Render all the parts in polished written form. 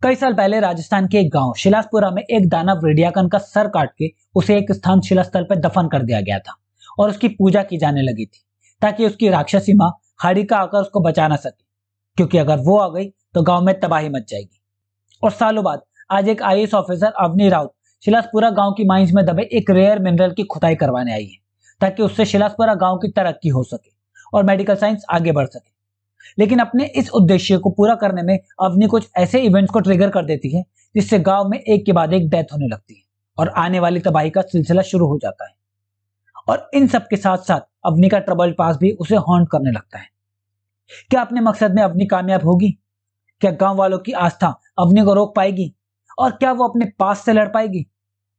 कई साल पहले राजस्थान के एक गांव शिलासपुरा में एक दानव रेडियाकन का सर काट के उसे एक स्थान शिलास्थल पर दफन कर दिया गया था और उसकी पूजा की जाने लगी थी ताकि उसकी राक्षसी मां हाड़िका आकर उसको बचा ना सके, क्योंकि अगर वो आ गई तो गांव में तबाही मच जाएगी। और सालों बाद आज एक आईएएस ऑफिसर अवनी राउत शिलासपुरा गांव की माइंस में दबे एक रेयर मिनरल की खुदाई करवाने आई है ताकि उससे शिलासपुरा गांव की तरक्की हो सके और मेडिकल साइंस आगे बढ़ सके। लेकिन अपने इस उद्देश्य को पूरा करने में अवनी कुछ ऐसे इवेंट्स को ट्रिगर कर देती है जिससे गांव में एक के बाद एक डेथ होने लगती है और आने वाली तबाही का सिलसिला शुरू हो जाता है। और इन सब के साथ साथ अवनी का ट्रबल पास भी उसे हॉन्ट करने लगता है। क्या अपने मकसद में अवनी कामयाब होगी? क्या गांव वालों की आस्था अवनी को रोक पाएगी? और क्या वो अपने पास से लड़ पाएगी?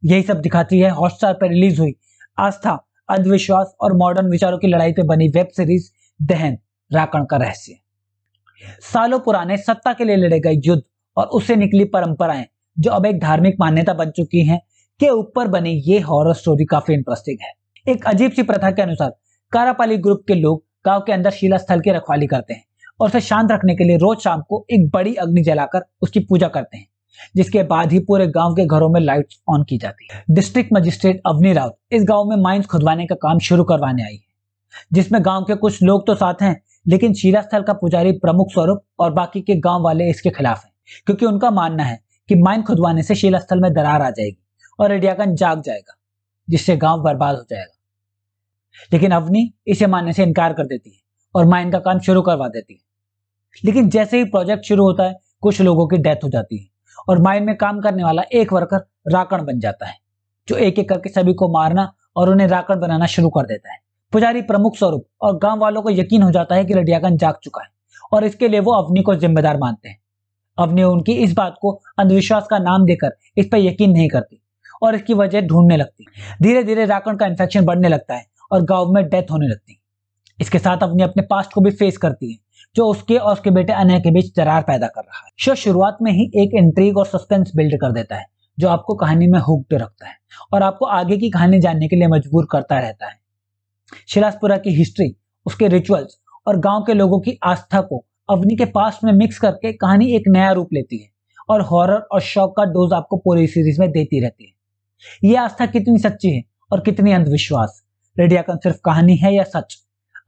यही सब दिखाती है हॉटस्टार पर रिलीज हुई आस्था, अंधविश्वास और मॉडर्न विचारों की लड़ाई पे बनी वेब सीरीज दहन राकण का रहस्य। सालों पुराने सत्ता के लिए लड़े गए युद्ध और उससे निकली परंपराएं जो अब एक धार्मिक मान्यता बन चुकी हैं के ऊपर बनी ये हॉरर स्टोरी काफी इंटरेस्टिंग है। एक अजीब सी प्रथा के अनुसार कारापाली ग्रुप के लोग गांव के अंदर शिला स्थल की रखवाली करते हैं और उसे शांत रखने के लिए रोज शाम को एक बड़ी अग्नि जलाकर उसकी पूजा करते हैं, जिसके बाद ही पूरे गांव के घरों में लाइट्स ऑन की जाती है। डिस्ट्रिक्ट मजिस्ट्रेट अवनी राउत इस गांव में माइंस खुदवाने का काम शुरू करवाने आई है, जिसमें गांव के कुछ लोग तो साथ हैं, लेकिन शिला स्थल का पुजारी प्रमुख स्वरूप और बाकी के गांव वाले इसके खिलाफ हैं, क्योंकि उनका मानना है कि माइन खुदवाने से शिला स्थल में दरार आ जाएगी और रेडियाकन जाग जाएगा, जिससे गांव बर्बाद हो जाएगा। लेकिन अवनी इसे मानने से इनकार कर देती है और माइन का काम शुरू करवा देती है। लेकिन जैसे ही प्रोजेक्ट शुरू होता है कुछ लोगों की डेथ हो जाती है और माइन में काम करने वाला एक वर्कर राकण बन जाता है, जो एक एक करके सभी को मारना और उन्हें राकण बनाना शुरू कर देता है। पुजारी प्रमुख स्वरूप और गांव वालों को यकीन हो जाता है कि रेडियाकन जाग चुका है और इसके लिए वो अवनी को जिम्मेदार मानते हैं। अवनी उनकी इस बात को अंधविश्वास का नाम देकर इस पर यकीन नहीं करती और इसकी वजह ढूंढने लगती। धीरे धीरे राकण का इन्फेक्शन बढ़ने लगता है और गांव में डेथ होने लगती है। इसके साथ अवनी अपने पास्ट को भी फेस करती है, जो उसके और उसके बेटे अनय के बीच दरार पैदा कर रहा है। शो शुरुआत में ही एक इंट्रीग और सस्पेंस बिल्ड कर देता है, जो आपको कहानी में हुक्ड रखता है और आपको आगे की कहानी जानने के लिए मजबूर करता रहता है। शिलासपुरा की हिस्ट्री, उसके रिचुअल्स और गांव के लोगों की आस्था को अवनी के पास्ट में मिक्स करके कहानी एक नया रूप लेती है और हॉरर और शॉक का डोज आपको पूरी सीरीज में देती रहती है। यह आस्था कितनी सच्ची है और कितनी अंधविश्वास? रेडियाकन सिर्फ कहानी है या सच?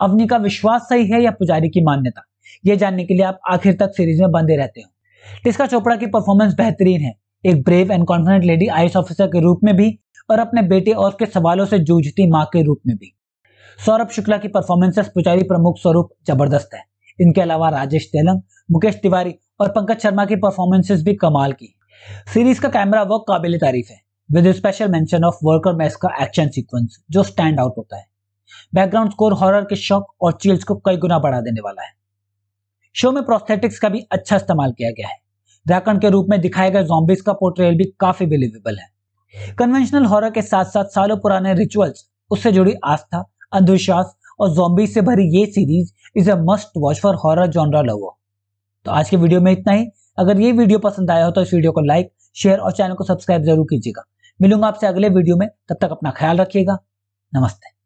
अवनी का विश्वास सही है या पुजारी की मान्यता? यह जानने के लिए आप आखिर तक सीरीज में बंधे रहते हो। टिस्का चोपड़ा की परफॉर्मेंस बेहतरीन है, एक brave and confident lady IAS officer के रूप में भी और अपने बेटे और उसके सवालों से जूझती मां के रूप में भी। सौरभ शुक्ला की परफॉर्मेंसेस पुजारी प्रमुख स्वरूप जबरदस्त है। इनके अलावा राजेश तेलंग, मुकेश तिवारी और पंकज शर्मा की परफॉर्मेंसेस भी कमाल की। सीरीज का कैमरा वर्क काबिल तारीफ है, with special mention of worker mess का एक्शन सीक्वेंस जो स्टैंड आउट होता है। बैकग्राउंड स्कोर हॉरर के शॉक और चिल्स को कई गुना बढ़ा देने वाला है। शो में प्रोस्थेटिक्स का भी अच्छा इस्तेमाल किया गया है। राकण के रूप में दिखाए गए ज़ॉम्बीज का पोर्ट्रेयल भी काफी बिलीवेबल है। कन्वेंशनल हॉरर के साथ साथ सालों पुराने रिचुअल्स, उससे जुड़ी आस्था, अंधविश्वास और ज़ॉम्बीज से भरी ये series is a must watch for horror genre lover. तो आज के वीडियो में इतना ही। अगर ये वीडियो पसंद आया हो तो इस वीडियो को लाइक, शेयर और चैनल को सब्सक्राइब जरूर कीजिएगा। मिलूंगा आपसे अगले वीडियो में, तब तक अपना ख्याल रखिएगा। नमस्ते।